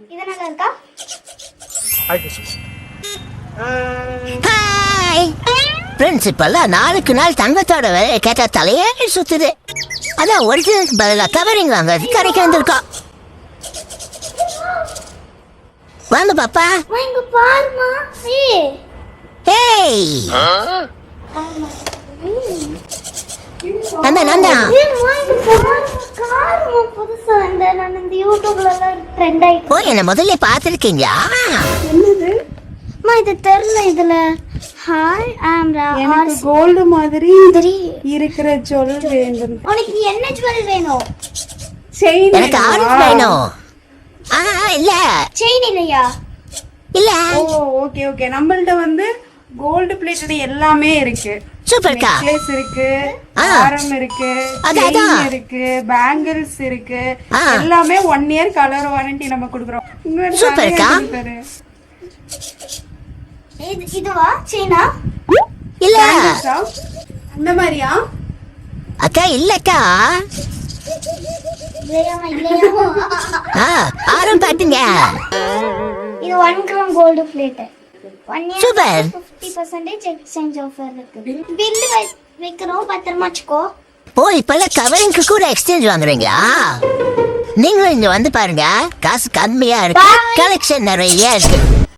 இது நல்லா இருக்கா? ஹாய் பிரின்சிபல், நாளுக்கு நாள் தங்கத்தோட விலையை கேட்டா தலையே சுத்துது. அதான் ஒரிஜினல் பதிலா கவரிங் வாங்க கடைக்கு வந்திருக்கோம். வாங்க பாப்பா. இங்க பாருமா. ஏய் நந்தா நந்தா புதுசா நான் இந்த யூடியூப்ல எல்லாம் ட்ரெண்ட் ஆயிட்டு. ஓ, என்ன முதல்ல பார்த்துருக்கீங்களா? என்னது இது தெரியல. இதுல ஹாய் ஐம் எனக்கு கோல்டு மாதிரி இருக்கிற ஜுவல் வேண்டும். உனக்கு என்ன ஜுவல் வேணும்? செயின் எனக்கு ஆரஞ்சு வேணும். இல்ல செயின் இல்லையா? இல்ல. ஓ ஓகே ஓகே. நம்மள்ட்ட வந்து கோல்டு பிளேட்டட் எல்லாமே இருக்கு. சூப்பர்க்கா. நெக்லஸ் இருக்கு, ஆரம் இருக்கு, அதான். செயின் இருக்கு, பேங்கிள்ஸ் இருக்கு. எல்லாமே 1 இயர் கலர் வாரண்டி நம்ம கொடுக்குறோம். சூப்பர்க்கா. இதுவா செயினா? இல்ல அந்த மாதிரியா? அக்கா இல்லக்கா. ஆரம் பாட்டுங்க. இது 1 gram gold plate. 1 year super. 50% exchange offer இருக்கு. பில் வைக்கிறோம், பத்திரமா வச்சுக்கோ. ஓ, இப்பெல்லாம் கவரிங்க்கு கூட எக்ஸ்சேஞ்ச் வாங்குறீங்களா? நீங்களும் இங்க வந்து பாருங்க, காசு கம்மியா இருக்கு, கலெக்ஷன் நிறைய இருக்கு.